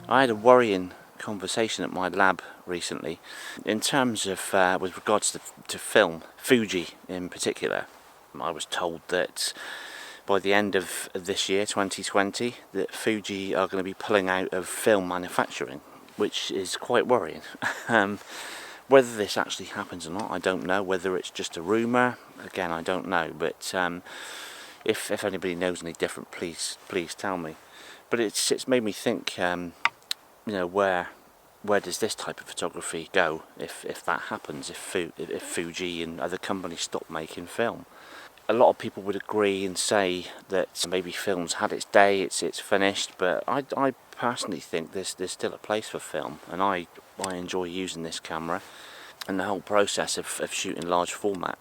I had a worrying conversation at my lab recently in terms of with regards to film, Fuji in particular. I was told that by the end of this year, 2020, that Fuji are going to be pulling out of film manufacturing, which is quite worrying. Whether this actually happens or not, I don't know. Whether it's just a rumour, again, I don't know. But if anybody knows any different, please tell me. But it's made me think, where does this type of photography go if that happens? If Fuji and other companies stop making film? A lot of people would agree and say that maybe film's had its day, it's finished. But I personally think there's still a place for film, and I enjoy using this camera and the whole process of shooting large format.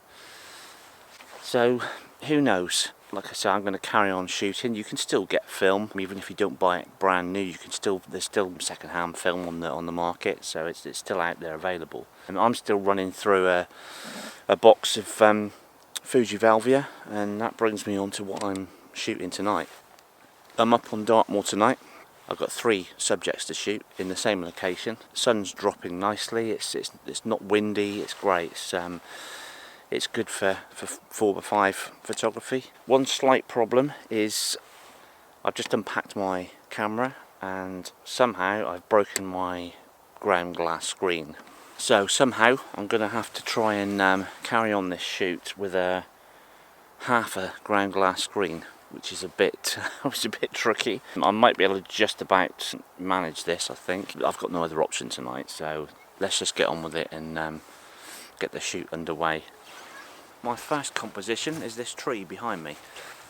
So who knows? Like I said, I'm going to carry on shooting. You can still get film, even if you don't buy it brand new. There's still second-hand film on the market, so it's still out there available. And I'm still running through a box of Fuji Velvia, and that brings me on to what I'm shooting tonight. I'm up on Dartmoor tonight. I've got 3 subjects to shoot in the same location. The sun's dropping nicely. It's not windy. It's great. It's good for 4x5 photography. One slight problem is I've just unpacked my camera and somehow I've broken my ground glass screen. So somehow I'm going to have to try and carry on this shoot with half a ground glass screen, which is a bit tricky. I might be able to just about manage this, I think. I've got no other option tonight, so let's just get on with it and get the shoot underway. My first composition is this tree behind me.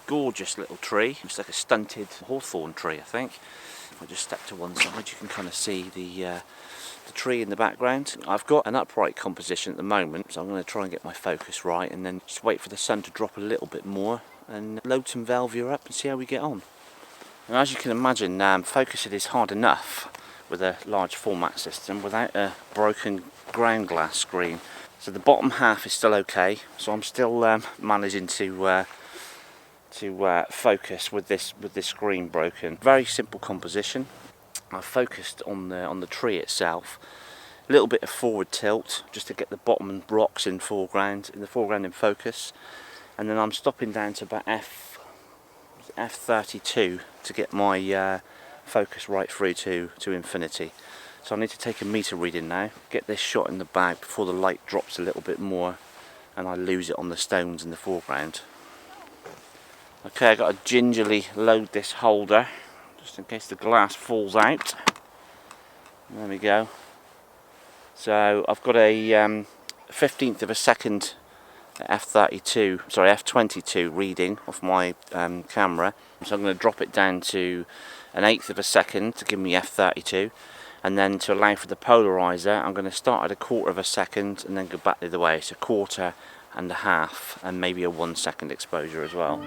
Gorgeous little tree. It's like a stunted hawthorn tree, I think. If I just step to one side, you can kind of see the tree in the background. I've got an upright composition at the moment, so I'm going to try and get my focus right and then just wait for the sun to drop a little bit more and load some Velvia up and see how we get on. And as you can imagine, focusing is hard enough with a large format system without a broken ground glass screen. So the bottom half is still okay, so I'm still managing to focus with this screen broken. Very simple composition. I focused on the tree itself. A little bit of forward tilt just to get the bottom and rocks in the foreground in focus, and then I'm stopping down to about f32 to get my focus right through to infinity. So I need to take a meter reading now, get this shot in the bag before the light drops a little bit more and I lose it on the stones in the foreground. Okay, I've got to gingerly load this holder just in case the glass falls out. There we go. So I've got a 15th of a second f22 reading off my camera. So I'm going to drop it down to an 1/8 of a second to give me f32. And then to allow for the polarizer, I'm going to start at a 1/4 of a second and then go back the other way. So 1/4 and a half, and maybe a 1 second exposure as well.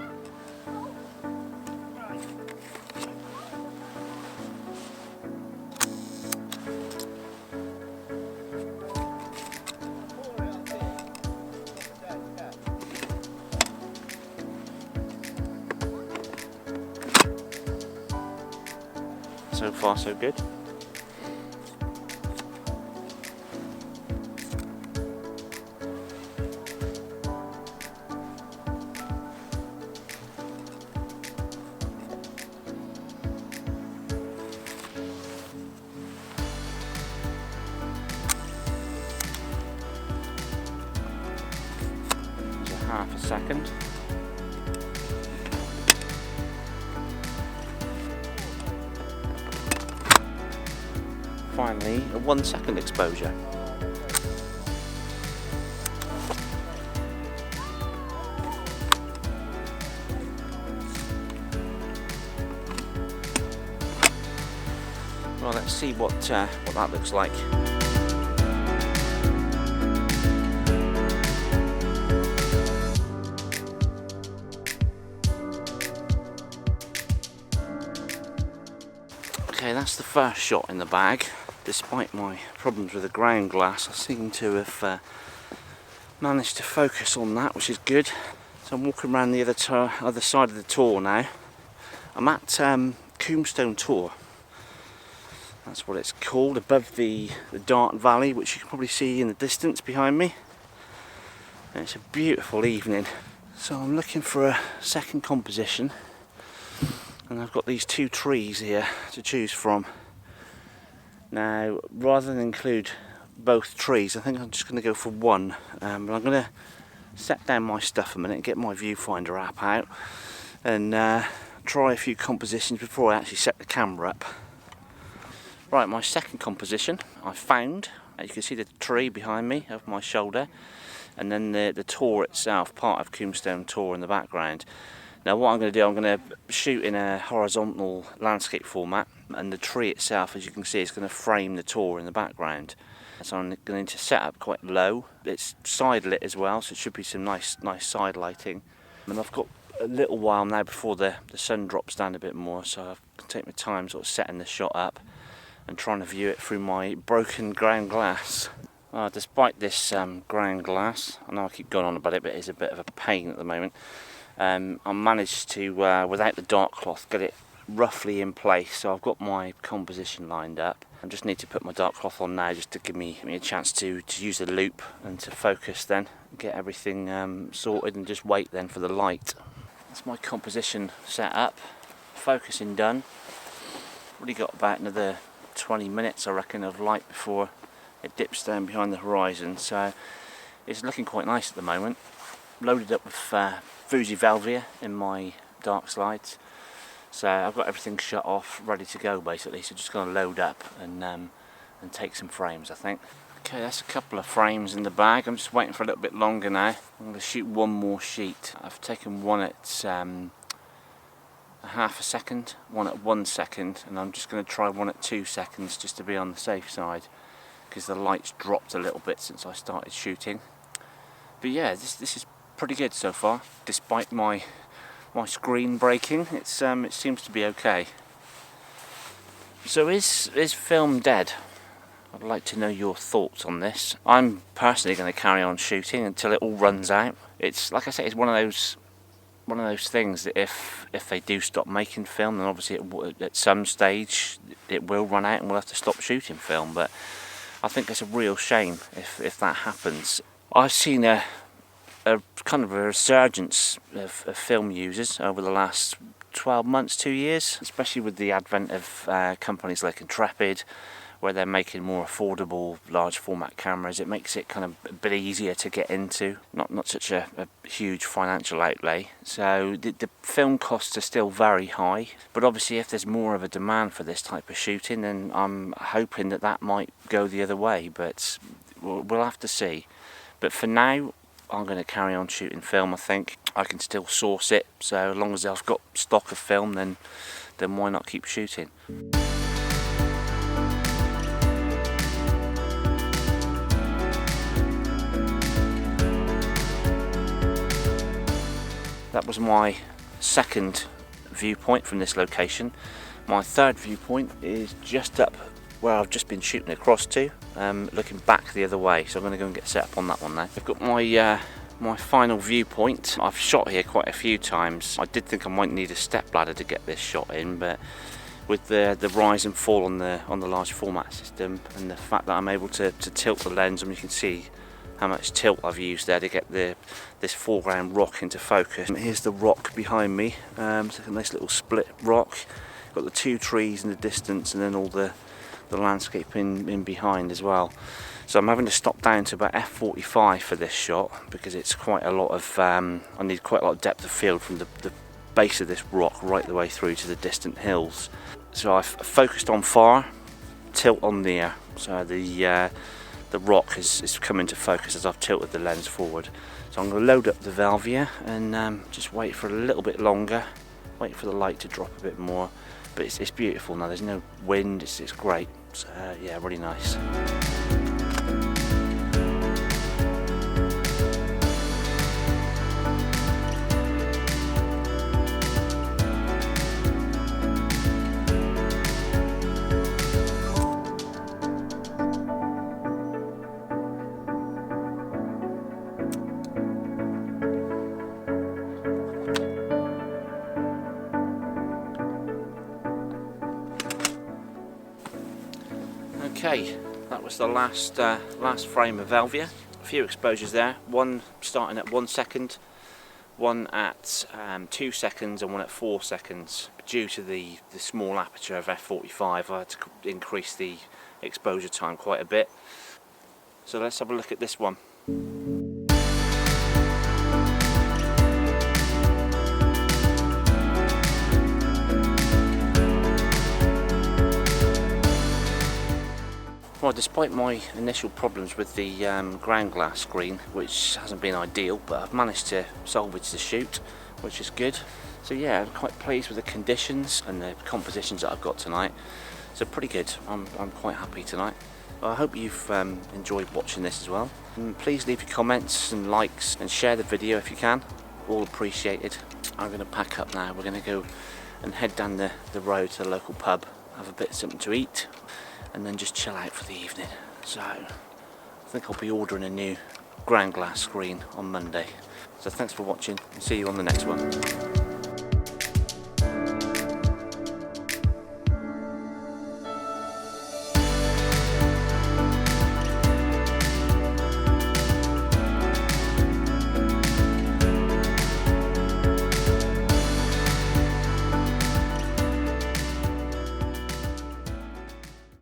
So far, so good. Half a second. Finally, a 1 second exposure. Well, let's see what that looks like. Okay, that's the first shot in the bag. Despite my problems with the ground glass, I seem to have managed to focus on that, which is good. So I'm walking around the other side of the tour now. I'm at Tombstone Tor, That's what it's called, above the dark valley, which you can probably see in the distance behind me. And it's a beautiful evening. So I'm looking for a second composition, and I've got these two trees here to choose from. Now, rather than include both trees, I think I'm just going to go for one. But I'm going to set down my stuff a minute and get my viewfinder app out and try a few compositions before I actually set the camera up. Right, my second composition I found. You can see the tree behind me over my shoulder, and then the tor itself, part of Tombstone Tor in the background. Now what I'm going to do, I'm going to shoot in a horizontal landscape format, and the tree itself, as you can see, is going to frame the tor in the background. So I'm going to set up quite low. It's side lit as well, so it should be some nice side lighting. And I've got a little while now before the sun drops down a bit more, so I can take my time sort of setting the shot up and trying to view it through my broken ground glass. Despite this ground glass, I know I keep going on about it, but it's a bit of a pain at the moment. I managed to, without the dark cloth, get it roughly in place. So I've got my composition lined up. I just need to put my dark cloth on now, just to give me a chance to use the loop and to focus then, get everything sorted, and just wait then for the light. That's my composition set up, focusing done. Really got about another 20 minutes I reckon of light before it dips down behind the horizon, so it's looking quite nice at the moment. Loaded up with Fuji Film in my dark slides, so I've got everything shut off, ready to go basically. So just going to load up and take some frames, I think. Okay, that's a couple of frames in the bag. I'm just waiting for a little bit longer now. I'm going to shoot one more sheet. I've taken one at a half a second, one at 1 second, and I'm just going to try one at 2 seconds just to be on the safe side, because the light's dropped a little bit since I started shooting. But yeah, this is pretty good so far, despite my screen breaking. It seems to be okay. So is film dead? I'd like to know your thoughts on this. I'm personally going to carry on shooting until it all runs out. It's, like I say, it's one of those things that if they do stop making film, then obviously at some stage it will run out and we'll have to stop shooting film. But I think it's a real shame if that happens. I've seen a kind of a resurgence of film users over the last 12 months, 2 years, especially with the advent of companies like Intrepid, where they're making more affordable large format cameras. It makes it kind of a bit easier to get into, not such a huge financial outlay. So the film costs are still very high, but obviously if there's more of a demand for this type of shooting, then I'm hoping that might go the other way, but we'll have to see. But for now, I'm going to carry on shooting film. I think I can still source it, so as long as I've got stock of film, then why not keep shooting? That was my second viewpoint from this location. My third viewpoint is just up where I've just been shooting across to, looking back the other way. So I'm going to go and get set up on that one now. I've got my final viewpoint. I've shot here quite a few times. I did think I might need a step ladder to get this shot in, but with the rise and fall on the large format system, and the fact that I'm able to tilt the lens, and you can see how much tilt I've used there to get this foreground rock into focus. And here's the rock behind me. It's like a nice little split rock. Got the two trees in the distance, and then all the landscape in behind as well. So I'm having to stop down to about f45 for this shot, because it's quite a lot of I need quite a lot of depth of field from the base of this rock right the way through to the distant hills. So I've focused on far, tilt on near. So the rock has come into focus as I've tilted the lens forward. So I'm going to load up the Velvia and just wait for a little bit longer, wait for the light to drop a bit more. But it's beautiful now, there's no wind, it's great. So yeah, really nice. Okay, that was the last frame of Velvia. A few exposures there, one starting at 1 second, one at 2 seconds and one at 4 seconds. Due to the small aperture of f45, I had to increase the exposure time quite a bit. So let's have a look at this one. Well, despite my initial problems with the ground glass screen, which hasn't been ideal, but I've managed to salvage the shoot, which is good. So yeah, I'm quite pleased with the conditions and the compositions that I've got tonight. So pretty good. I'm quite happy tonight. I hope you've enjoyed watching this as well. And please leave your comments and likes and share the video if you can. All appreciated. I'm going to pack up now. We're going to go and head down the road to the local pub, have a bit of something to eat, and then just chill out for the evening. So I think I'll be ordering a new ground glass screen on Monday. So thanks for watching and see you on the next one.